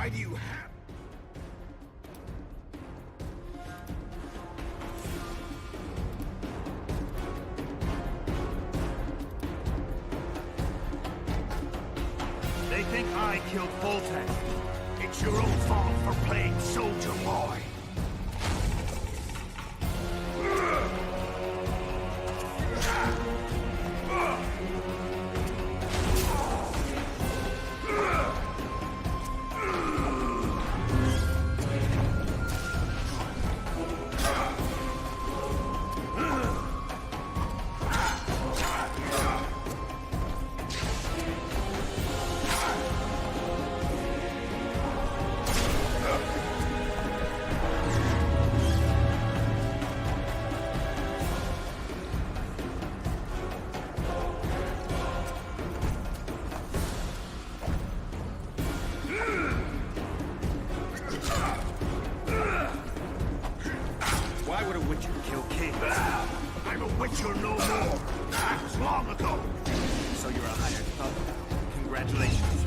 Why do you have... They think I killed Voltec. It's your own fault for playing soldier boy. Why would a Witcher kill King? I'm a Witcher no more. That was long ago. So you're a hired thug now. Congratulations.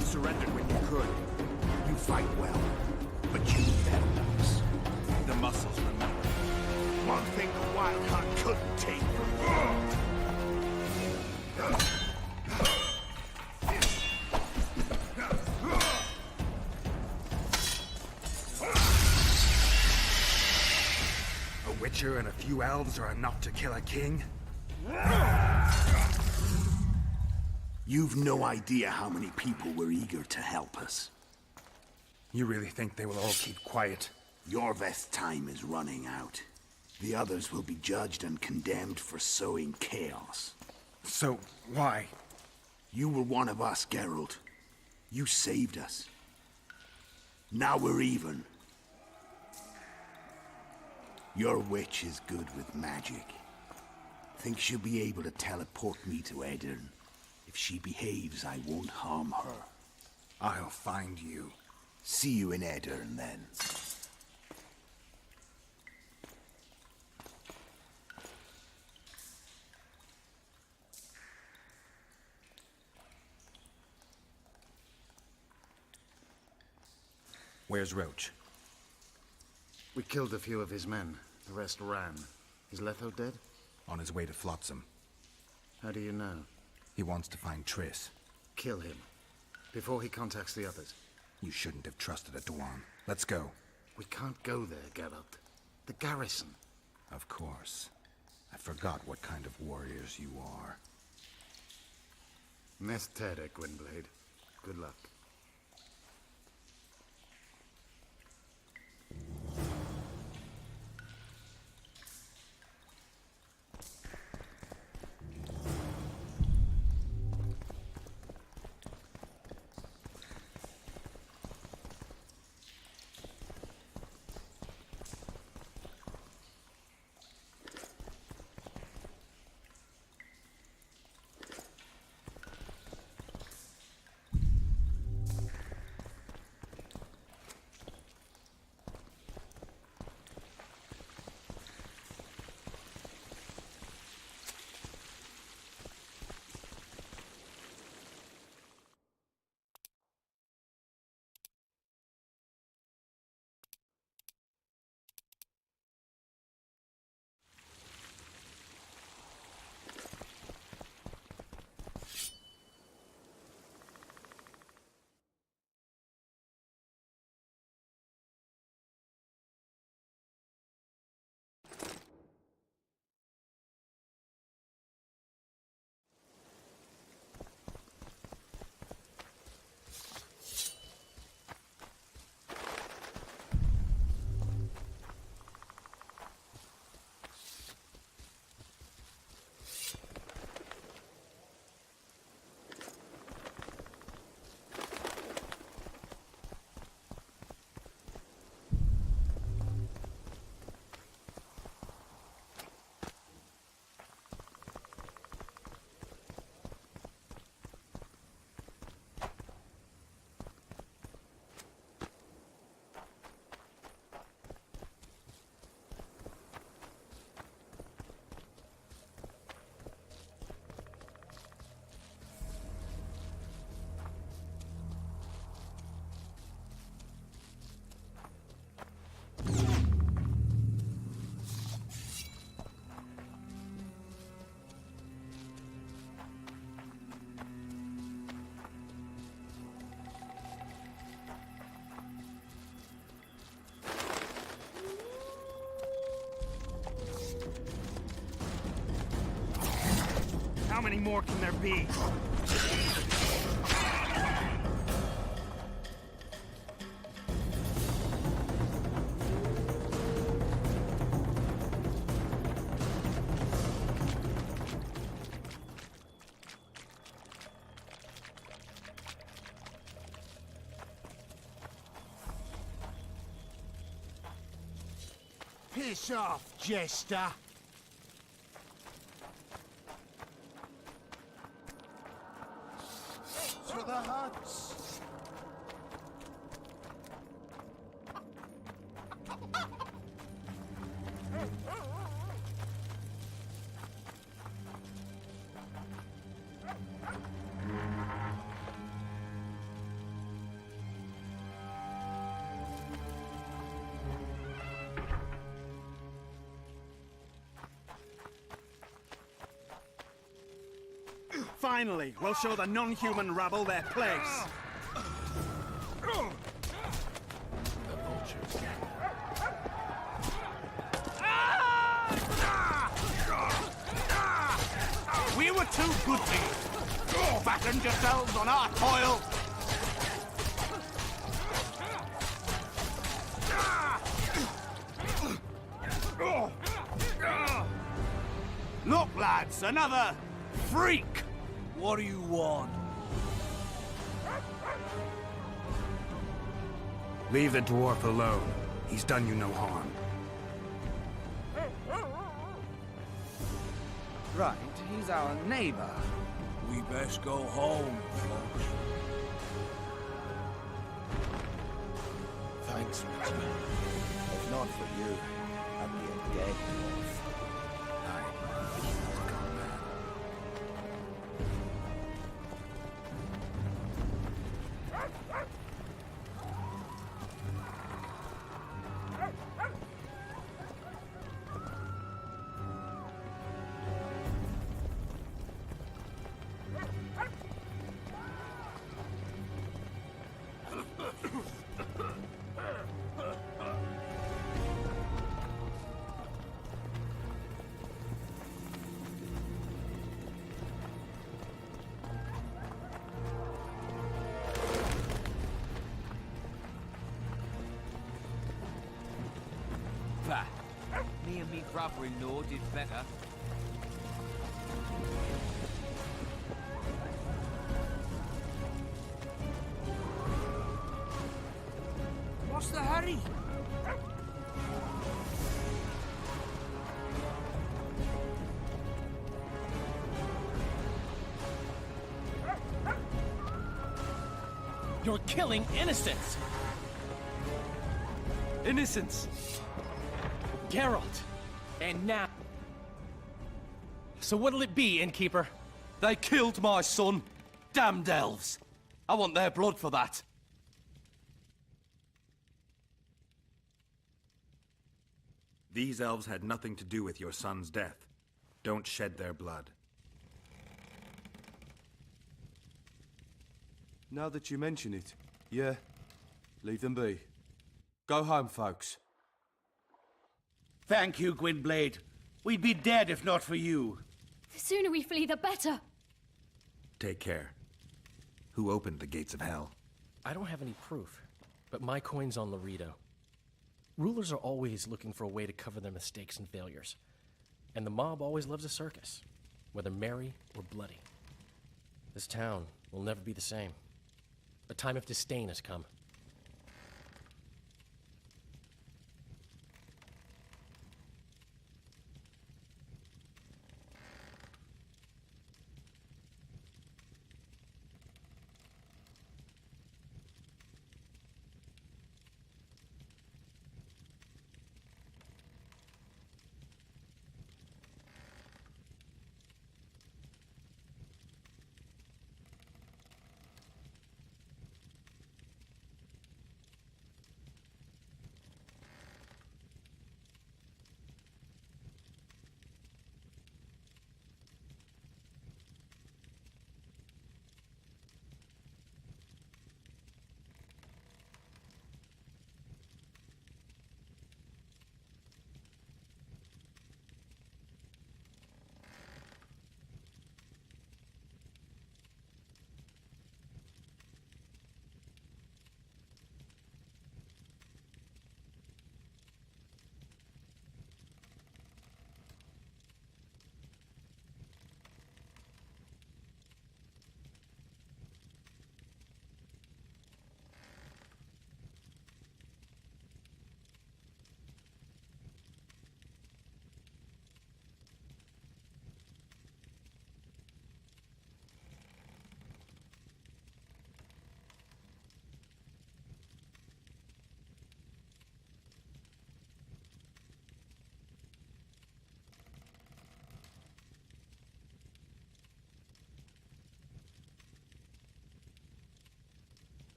Surrendered when you could. You fight well, but you veterans. The muscles remember. One thing the Wild Hunt couldn't take from A Witcher and a few elves are enough to kill a king? You've no idea how many people were eager to help us. You really think they will all keep quiet? Yorveth's time is running out. The others will be judged and condemned for sowing chaos. So, why? You were one of us, Geralt. You saved us. Now we're even. Your witch is good with magic. Think she'll be able to teleport me to Edirn. If she behaves, I won't harm her. I'll find you. See you in Edirn, then. Where's Roach? We killed a few of his men. The rest ran. Is Letho dead? On his way to Flotsam. How do you know? He wants to find Triss. Kill him. Before he contacts the others. You shouldn't have trusted a Dwan. Let's go. We can't go there, Geralt. The garrison. Of course. I forgot what kind of warriors you are. Nest Tere, Gwynblade. Good luck. many more can there be? Piss off, jester! To the huts! Finally, we'll show the non-human rabble their place. The vultures. We were too good to you. Fattened yourselves on our toil. Look, lads, another freak. What do you want? Leave the dwarf alone. He's done you no harm. Right, he's our neighbor. We best go home, folks. Thanks, Richard. If not for you, I'd be a dead dwarf. Bah. Me and me brother-in-law did better. What's the hurry? You're killing innocents! Innocents! Geralt! And now... So what'll it be, innkeeper? They killed my son. Damned elves. I want their blood for that. These elves had nothing to do with your son's death. Don't shed their blood. Now that you mention it, yeah, leave them be. Go home, folks. Thank you, Gwynblade. We'd be dead if not for you. The sooner we flee, the better. Take care. Who opened the gates of hell? I don't have any proof, but my coin's on Laredo. Rulers are always looking for a way to cover their mistakes and failures. And the mob always loves a circus, whether merry or bloody. This town will never be the same. A time of disdain has come.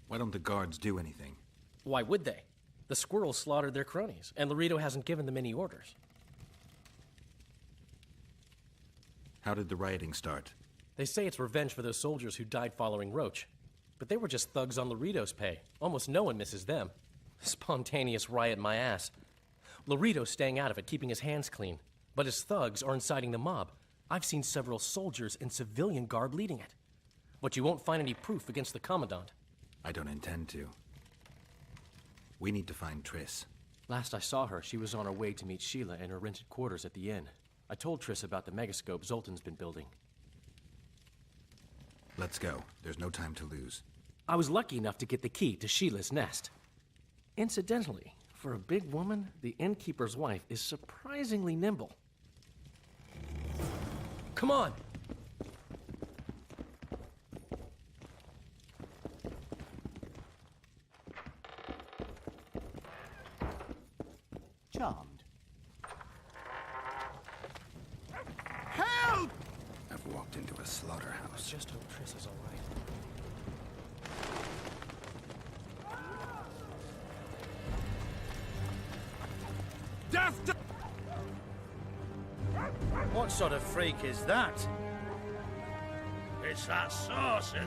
Why don't the guards do anything? Why would they? The squirrels slaughtered their cronies, and Laredo hasn't given them any orders. How did the rioting start? They say it's revenge for those soldiers who died following Roach. But they were just thugs on Laredo's pay. Almost no one misses them. Spontaneous riot my ass. Laredo's staying out of it, keeping his hands clean. But his thugs are inciting the mob. I've seen several soldiers in civilian garb leading it. But you won't find any proof against the Commandant. I don't intend to. We need to find Triss. Last I saw her, she was on her way to meet Sheila in her rented quarters at the inn. I told Triss about the megascope Zoltan's been building. Let's go. There's no time to lose. I was lucky enough to get the key to Sheila's nest. Incidentally, for a big woman, the innkeeper's wife is surprisingly nimble. Come on! Charmed. Help! I've walked into a slaughterhouse. Just hope Triss is all right. Death to... What sort of freak is that? It's that sorcerer.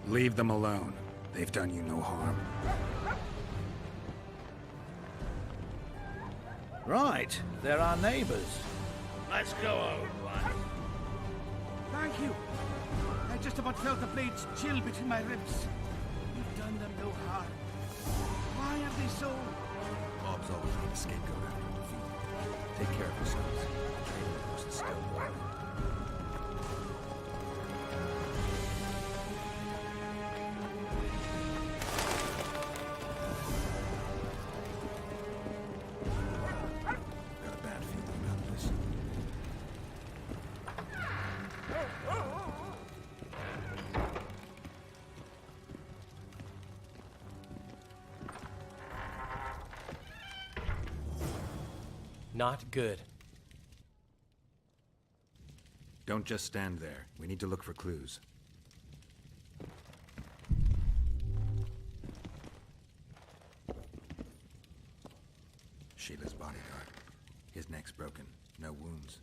Leave them alone. They've done you no harm. Right, they're our neighbors. Let's go, old one. Thank you. I just about felt the blades chill between my ribs. You've done them no harm. Why are they so... Mobs always need a scapegoat after defeat. Take care of yourselves. The trading post is still boiling. Got a bad feeling about this. Not good. Don't just stand there. We need to look for clues. Sheila's bodyguard. His neck's broken. No wounds.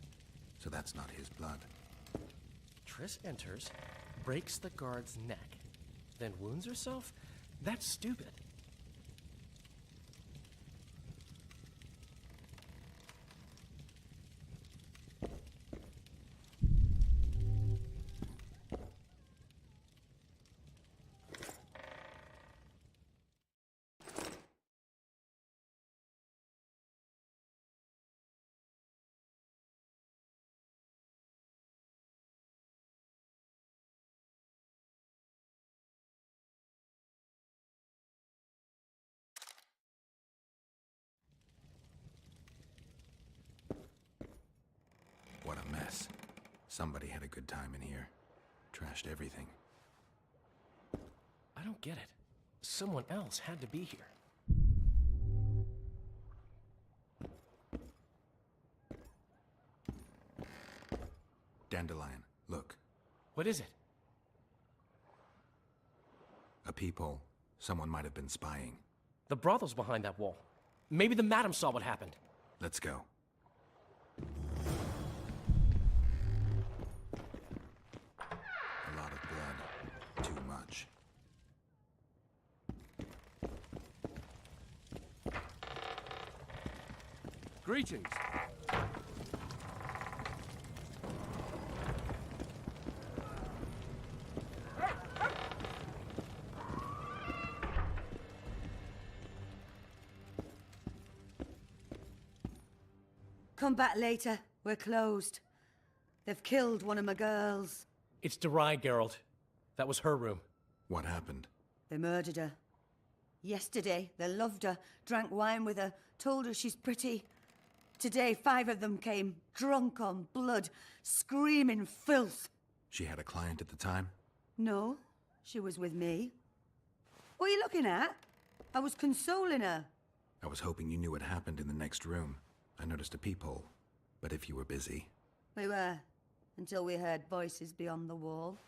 So that's not his blood. Triss enters, breaks the guard's neck, then wounds herself? That's stupid. What a mess. Somebody had a good time in here. Trashed everything. I don't get it. Someone else had to be here. Dandelion, look. What is it? A peephole. Someone might have been spying. The brothel's behind that wall. Maybe the madam saw what happened. Let's go. A lot of blood. Too much. Greetings. Come back later. We're closed. They've killed one of my girls. It's Derai, Geralt. That was her room. What happened? They murdered her. Yesterday, they loved her, drank wine with her, told her she's pretty. Today, 5 of them came, drunk on blood, screaming filth. She had a client at the time? No, she was with me. What are you looking at? I was consoling her. I was hoping you knew what happened in the next room. I noticed a peephole, but if you were busy... We were, until we heard voices beyond the wall.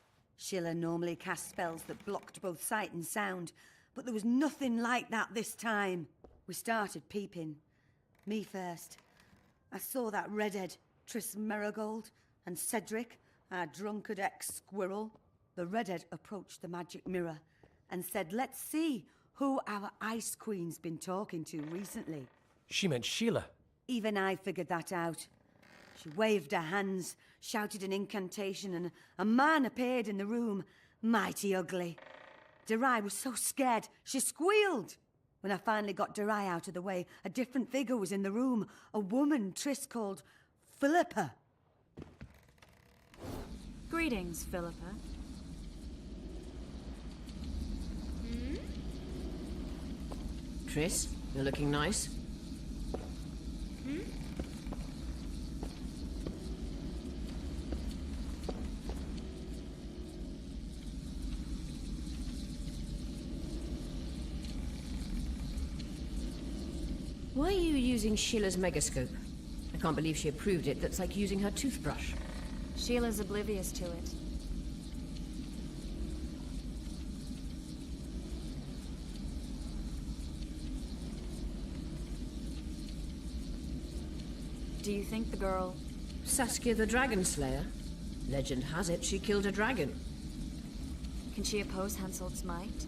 Sheila normally cast spells that blocked both sight and sound, but there was nothing like that this time. We started peeping. Me first. I saw that redhead, Triss Marigold, and Cedric, our drunkard ex-squirrel. The redhead approached the magic mirror and said, let's see who our Ice Queen's been talking to recently. She meant Sheila. Even I figured that out. She waved her hands, shouted an incantation, and a man appeared in the room, mighty ugly. Derai was so scared, she squealed. When I finally got Derai out of the way, a different figure was in the room, a woman Triss called Philippa. Greetings, Philippa. Triss, you're looking nice. Why are you using Sheila's megascope? I can't believe she approved it. That's like using her toothbrush. Sheila's oblivious to it. Do you think the girl... Saskia the Dragon Slayer? Legend has it she killed a dragon. Can she oppose Henselt's might?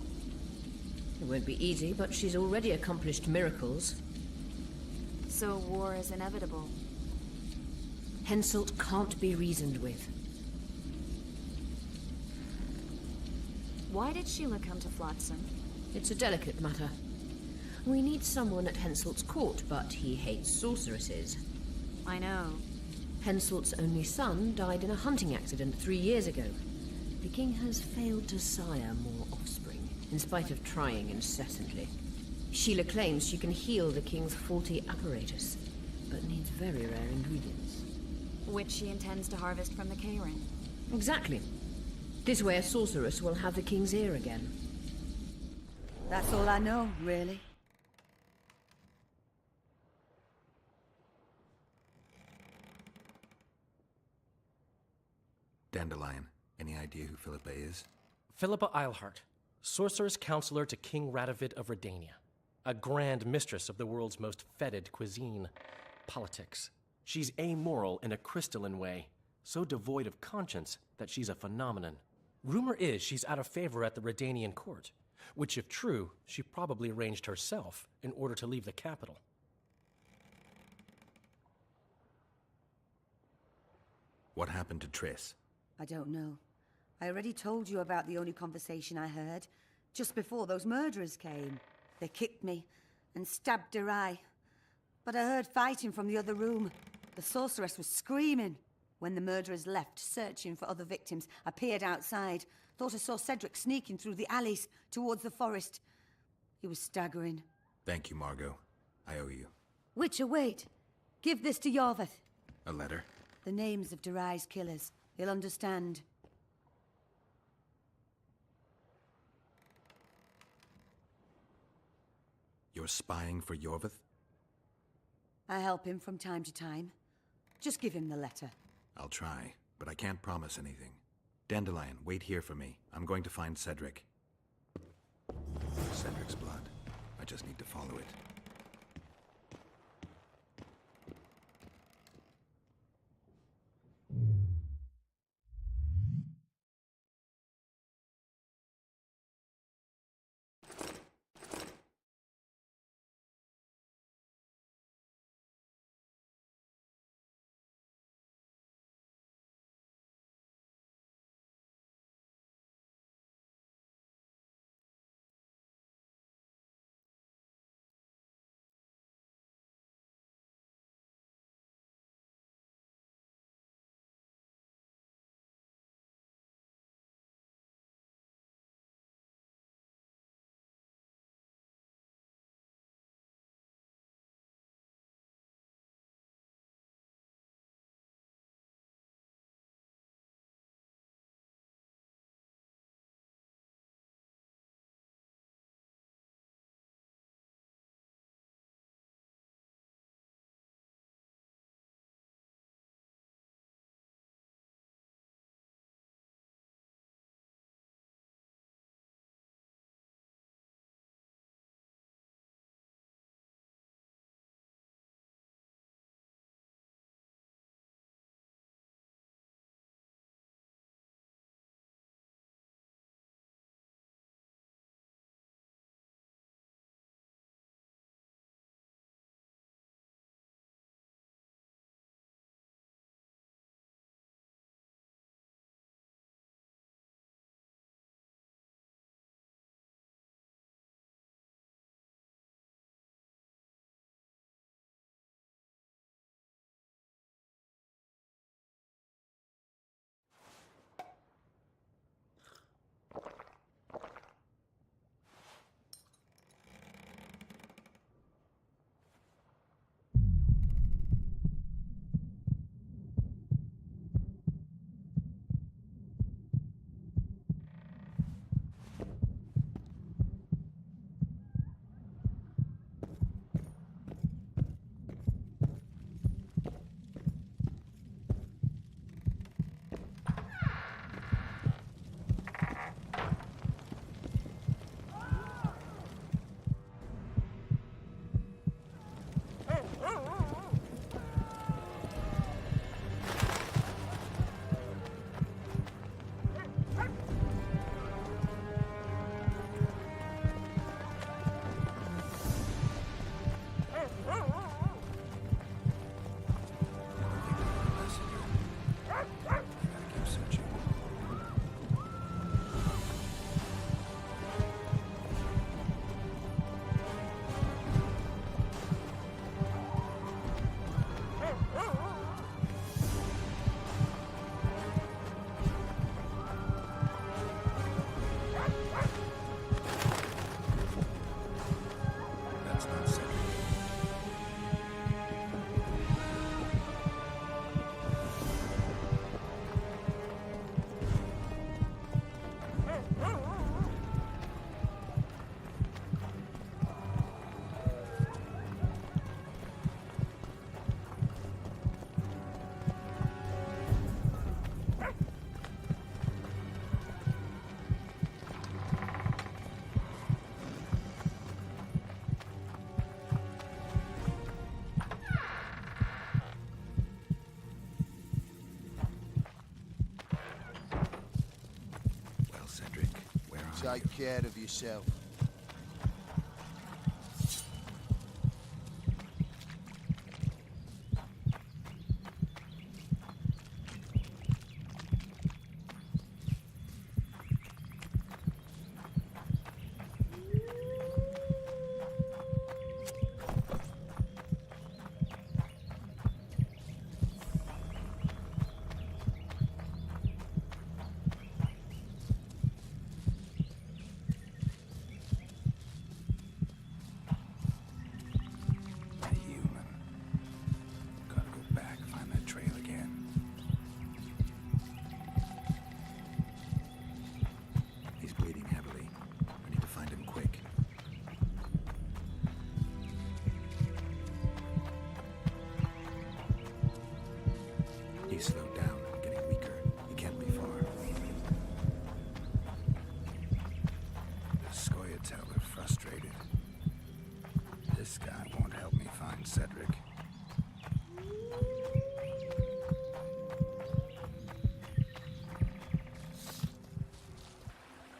It won't be easy, but she's already accomplished miracles. So war is inevitable. Henselt can't be reasoned with. Why did Sheila come to Flotsam? It's a delicate matter. We need someone at Henselt's court, but he hates sorceresses. I know. Henselt's only son died in a hunting accident 3 years ago. The king has failed to sire more offspring, in spite of trying incessantly. Sheila claims she can heal the king's faulty apparatus, but needs very rare ingredients. Which she intends to harvest from the K-Ring. Exactly. This way a sorceress will have the king's ear again. That's all I know, really. Dandelion, any idea who Philippa is? Philippa Eilhart, sorceress counselor to King Radovid of Redania. A grand mistress of the world's most fetid cuisine, politics. She's amoral in a crystalline way, so devoid of conscience that she's a phenomenon. Rumor is she's out of favor at the Redanian court, which if true, she probably arranged herself in order to leave the capital. What happened to Triss? I don't know. I already told you about the only conversation I heard, just before those murderers came. They kicked me and stabbed Derai. But I heard fighting from the other room. The sorceress was screaming. When the murderers left, searching for other victims, I peered outside. Thought I saw Cedric sneaking through the alleys towards the forest. He was staggering. Thank you, Margot. I owe you. Witcher, wait. Give this to Yorveth. A letter? The names of Derai's killers. He'll understand. You're spying for Yorveth? I help him from time to time. Just give him the letter. I'll try, but I can't promise anything. Dandelion, wait here for me. I'm going to find Cedric. Cedric's blood. I just need to follow it. take care of yourself. He's slowed down, getting weaker. He can't be far. The Scoia'tael are frustrated. This guy won't help me find Cedric.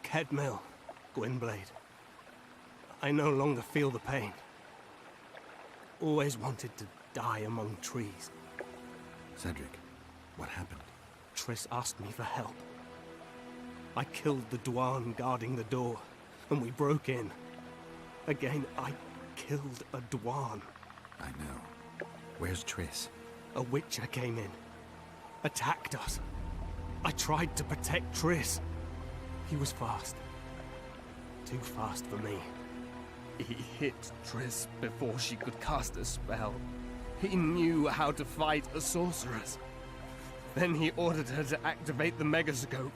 Kedmill, Gwynblade. I no longer feel the pain. Always wanted to die among trees. Cedric, what happened? Triss asked me for help. I killed the Dwan guarding the door, and we broke in. Again, I killed a Dwan. I know. Where's Triss? A Witcher came in, attacked us. I tried to protect Triss. He was fast. Too fast for me. He hit Triss before she could cast a spell. He knew how to fight a sorceress. Then he ordered her to activate the megascope.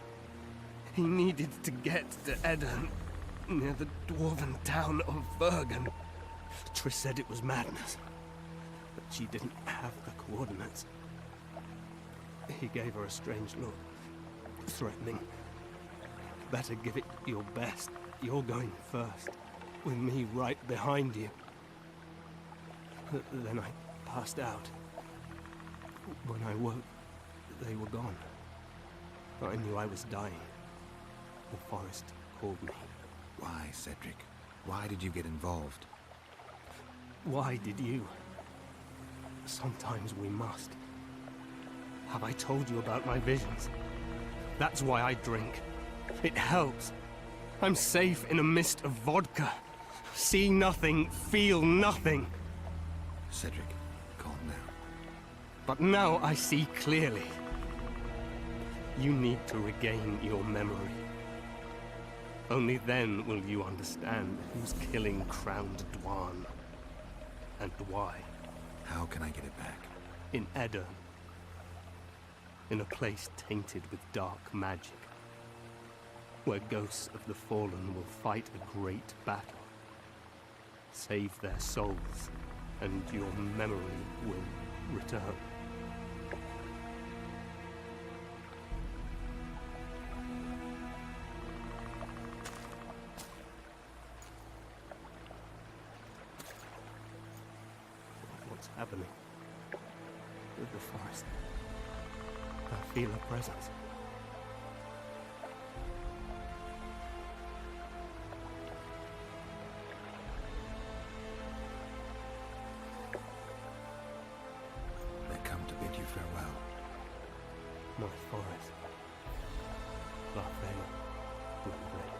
He needed to get to Edirn, near the dwarven town of Bergen. Triss said it was madness, but she didn't have the coordinates. He gave her a strange look, threatening. Better give it your best. You're going first, with me right behind you. Then I passed out. When I woke, they were gone. I knew I was dying. The forest called me. Why, Cedric? Why did you get involved? Why did you? Sometimes we must. Have I told you about my visions? That's why I drink. It helps. I'm safe in a mist of vodka. See nothing, feel nothing. Cedric, calm down. But now I see clearly. You need to regain your memory. Only then will you understand who's killing Crowned Dwan. And why. How can I get it back? In Edirn. In a place tainted with dark magic. Where ghosts of the fallen will fight a great battle. Save their souls, and your memory will return. What's happening with the forest? I feel a presence. Farewell. My forest. Farewell. Gwynblade.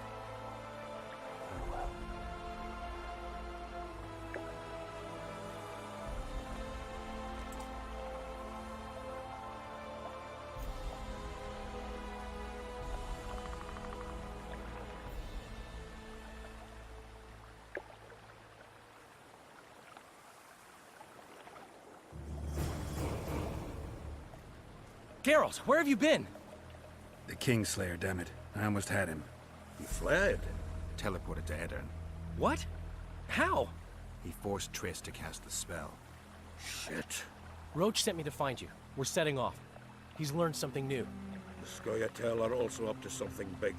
Farewell. Geralt, where have you been? The Kingslayer, damn it. I almost had him. He fled. Teleported to Edirn. What? How? He forced Triss to cast the spell. Shit. Roach sent me to find you. We're setting off. He's learned something new. The Scoia'tael are also up to something big.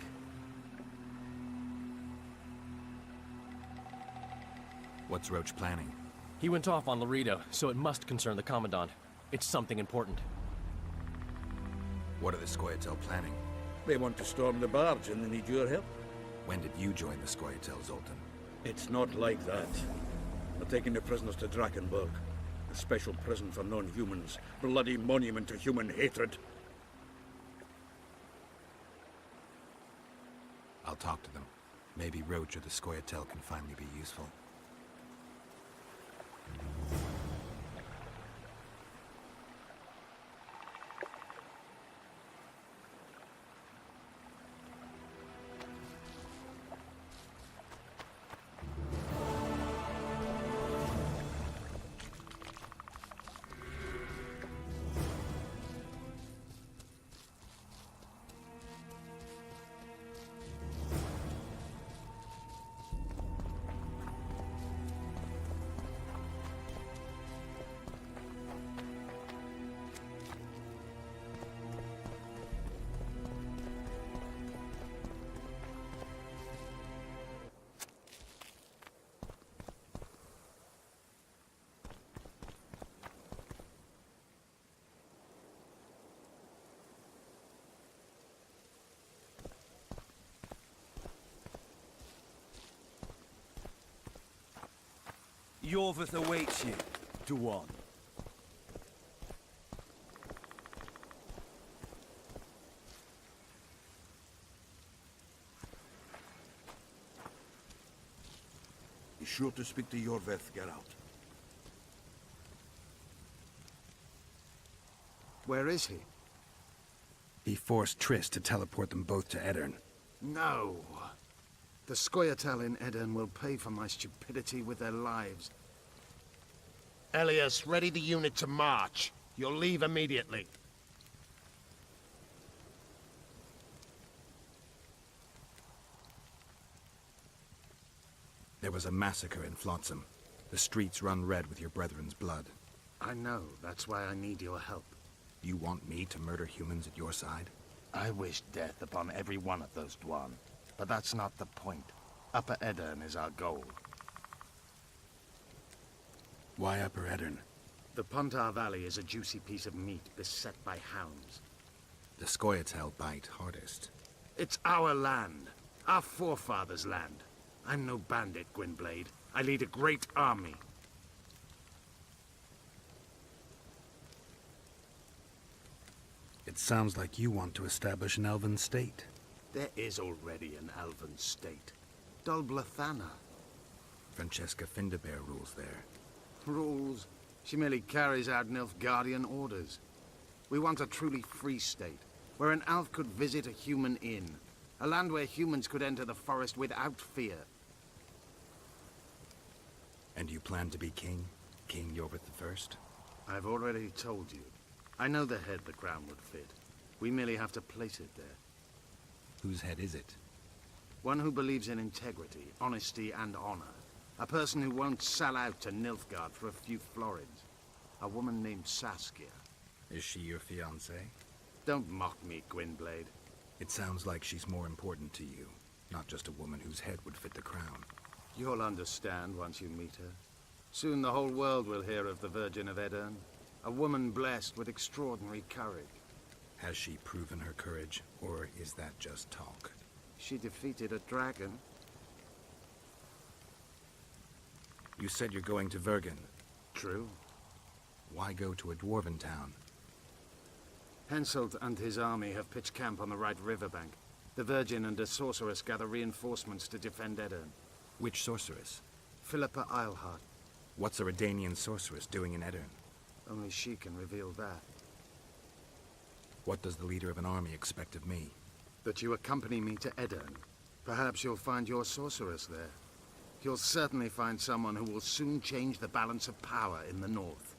What's Roach planning? He went off on Laredo, so it must concern the Commandant. It's something important. What are the Scoia'tael planning? They want to storm the barge and they need your help. When did you join the Scoia'tael, Zoltan? It's not like that. They're taking the prisoners to Drakenburg. A special prison for non-humans. Bloody monument to human hatred. I'll talk to them. Maybe Roach or the Scoia'tael can finally be useful. Yorvith awaits you. To on. Be sure to speak to Yorvith, get out. Where is he? He forced Triss to teleport them both to Edirn. No. The Scoia'tael in Edirn will pay for my stupidity with their lives. Elias, ready the unit to march. You'll leave immediately. There was a massacre in Flotsam. The streets run red with your brethren's blood. I know. That's why I need your help. You want me to murder humans at your side? I wish death upon every one of those Dwan. But that's not the point. Upper Edirn is our goal. Why Upper Edirn? The Pontar Valley is a juicy piece of meat beset by hounds. The Scoia'tael bite hardest. It's our land. Our forefathers' land. I'm no bandit, Gwynblade. I lead a great army. It sounds like you want to establish an elven state. There is already an elven state. Dol Blathana. Francesca Findabair rules there. Rules? She merely carries out Nilfgaardian orders. We want a truly free state, where an elf could visit a human inn. A land where humans could enter the forest without fear. And you plan to be king? King Yorvith I? I've already told you. I know the head the crown would fit. We merely have to place it there. Whose head is it? One who believes in integrity, honesty, and honor. A person who won't sell out to Nilfgaard for a few florins. A woman named Saskia. Is she your fiancée? Don't mock me, Gwynblade. It sounds like she's more important to you. Not just a woman whose head would fit the crown. You'll understand once you meet her. Soon the whole world will hear of the Virgin of Edirn. A woman blessed with extraordinary courage. Has she proven her courage, or is that just talk? She defeated a dragon. You said you're going to Vergen. True. Why go to a dwarven town? Henselt and his army have pitched camp on the right riverbank. The Virgin and a sorceress gather reinforcements to defend Edirn. Which sorceress? Philippa Eilhart. What's a Redanian sorceress doing in Edirn? Only she can reveal that. What does the leader of an army expect of me? That you accompany me to Edirn. Perhaps you'll find your sorceress there. You'll certainly find someone who will soon change the balance of power in the north.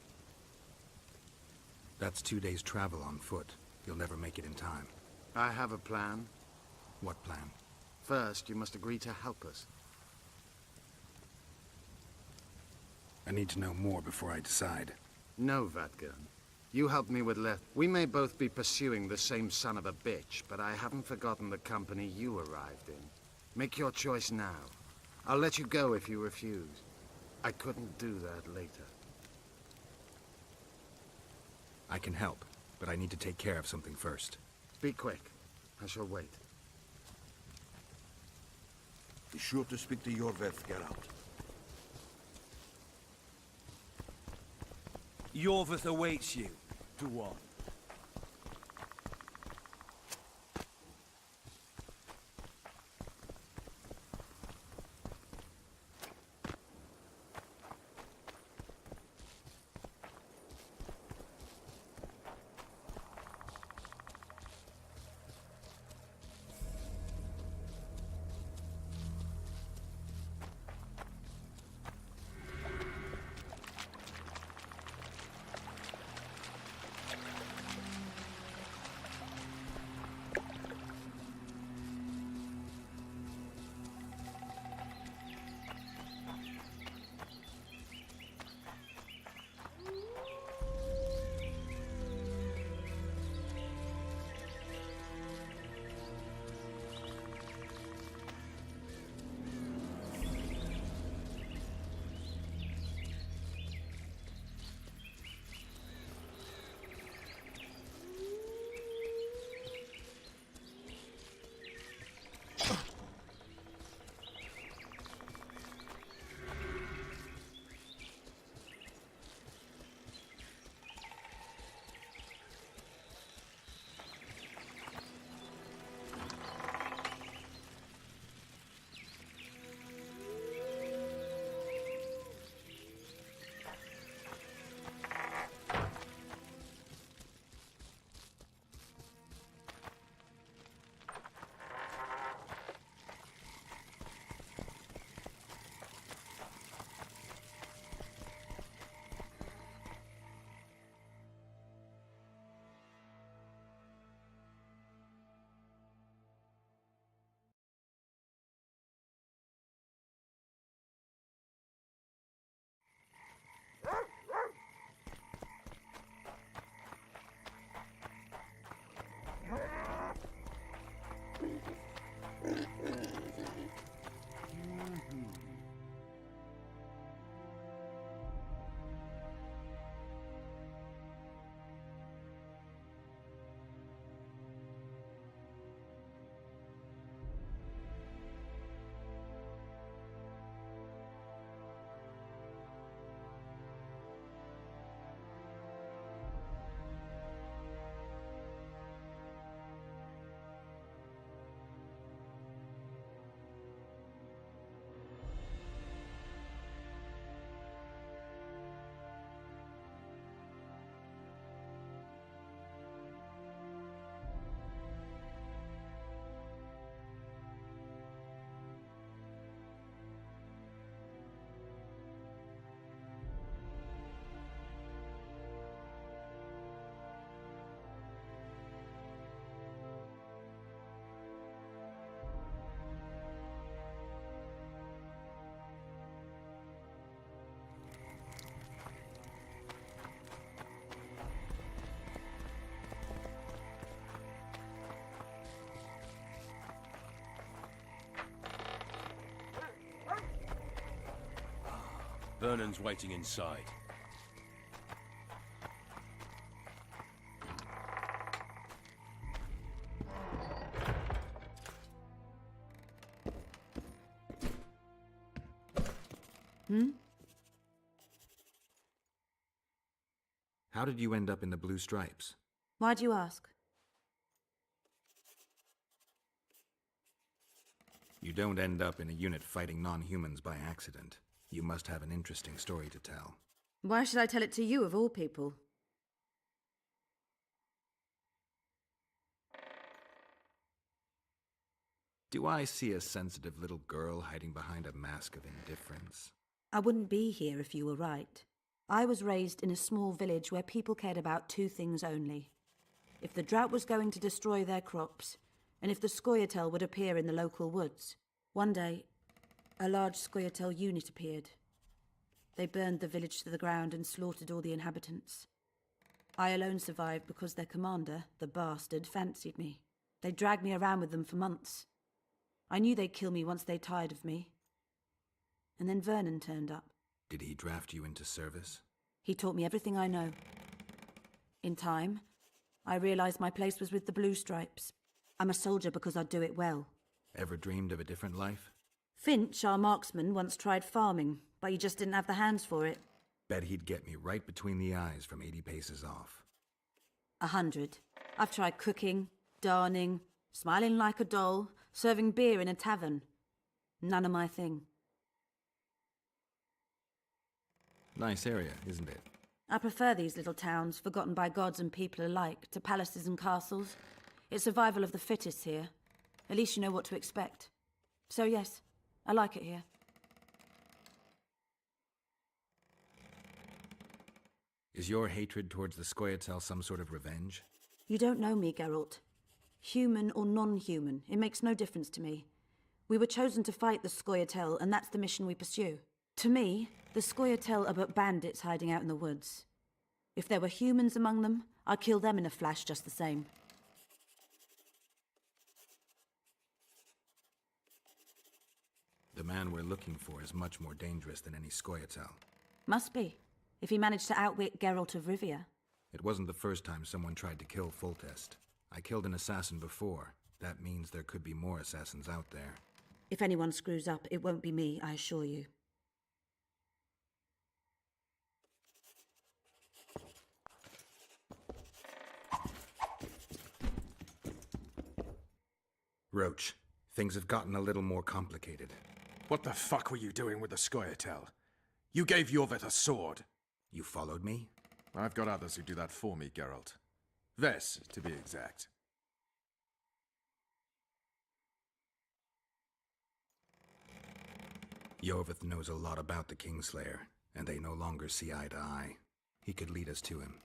That's 2 days' travel on foot. You'll never make it in time. I have a plan. What plan? First, you must agree to help us. I need to know more before I decide. No, Vatgun. You helped me with Letho. We may both be pursuing the same son of a bitch, but I haven't forgotten the company you arrived in. Make your choice now. I'll let you go if you refuse. I couldn't do that later. I can help, but I need to take care of something first. Be quick. I shall wait. Be sure to speak to Yorveth, Geralt. Yorveth awaits you. To what? Vernon's waiting inside. How did you end up in the Blue Stripes? Why'd you ask? You don't end up in a unit fighting non-humans by accident. You must have an interesting story to tell. Why should I tell it to you, of all people? Do I see a sensitive little girl hiding behind a mask of indifference? I wouldn't be here if you were right. I was raised in a small village where people cared about two things only. If the drought was going to destroy their crops, and if the Scoia'tael would appear in the local woods. One day, a large Scoia'tael unit appeared. They burned the village to the ground and slaughtered all the inhabitants. I alone survived because their commander, the bastard, fancied me. They dragged me around with them for months. I knew they'd kill me once they tired of me. And then Vernon turned up. Did he draft you into service? He taught me everything I know. In time, I realized my place was with the Blue Stripes. I'm a soldier because I do it well. Ever dreamed of a different life? Finch, our marksman, once tried farming, but you just didn't have the hands for it. Bet he'd get me right between the eyes from 80 paces off. 100. I've tried cooking, darning, smiling like a doll, serving beer in a tavern. None of my thing. Nice area, isn't it? I prefer these little towns, forgotten by gods and people alike, to palaces and castles. It's survival of the fittest here. At least you know what to expect. So yes, I like it here. Is your hatred towards the Scoia'tael some sort of revenge? You don't know me, Geralt. Human or non-human, it makes no difference to me. We were chosen to fight the Scoia'tael, and that's the mission we pursue. To me, the Scoia'tael are but bandits hiding out in the woods. If there were humans among them, I'd kill them in a flash just the same. The man we're looking for is much more dangerous than any Scoia'tael. Must be, if he managed to outwit Geralt of Rivia. It wasn't the first time someone tried to kill Foltest. I killed an assassin before. That means there could be more assassins out there. If anyone screws up, it won't be me, I assure you. Roach, things have gotten a little more complicated. What the fuck were you doing with the Scoia'tael? You gave Yorveth a sword. You followed me? I've got others who do that for me, Geralt. Ves, to be exact. Yorveth knows a lot about the Kingslayer, and they no longer see eye to eye. He could lead us to him.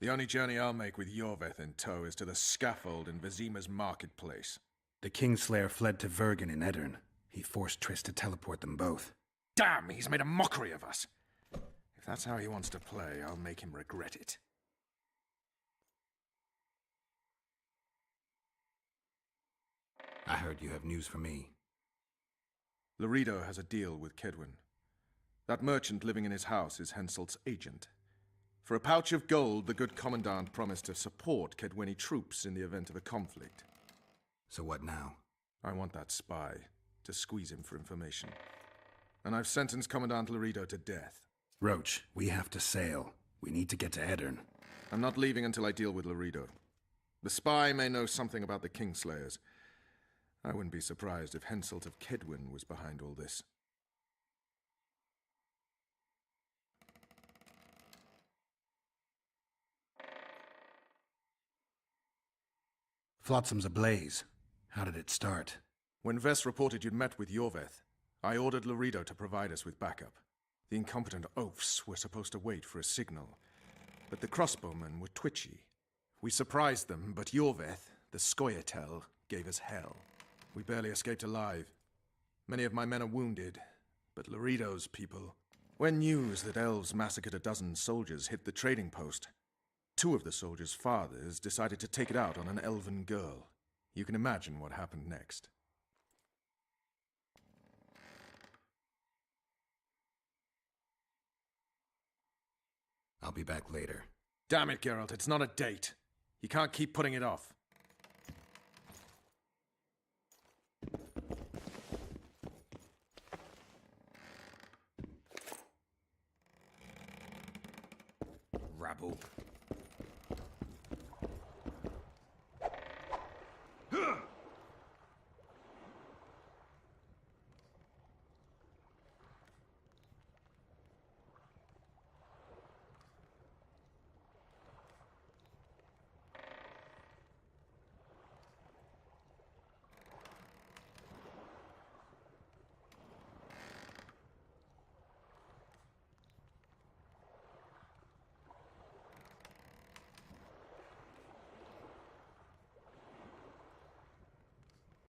The only journey I'll make with Yorveth in tow is to the scaffold in Vizima's marketplace. The Kingslayer fled to Vergen in Edirn. He forced Triss to teleport them both. Damn, he's made a mockery of us. If that's how he wants to play, I'll make him regret it. I heard you have news for me. Laredo has a deal with Kedwin. That merchant living in his house is Henselt's agent. For a pouch of gold, the good commandant promised to support Kedweni troops in the event of a conflict. So what now? I want that spy, to squeeze him for information. And I've sentenced Commandant Laredo to death. Roach, we have to sail. We need to get to Edirn. I'm not leaving until I deal with Laredo. The spy may know something about the Kingslayers. I wouldn't be surprised if Henselt of Kedwin was behind all this. Flotsam's ablaze. How did it start? When Ves reported you'd met with Yorveth, I ordered Laredo to provide us with backup. The incompetent oafs were supposed to wait for a signal, but the crossbowmen were twitchy. We surprised them, but Yorveth, the Scoia'tael, gave us hell. We barely escaped alive. Many of my men are wounded, but Laredo's people... When news that elves massacred a dozen soldiers hit the trading post, 2 of the soldiers' fathers decided to take it out on an elven girl. You can imagine what happened next. I'll be back later. Damn it, Geralt, it's not a date. You can't keep putting it off. Rabble.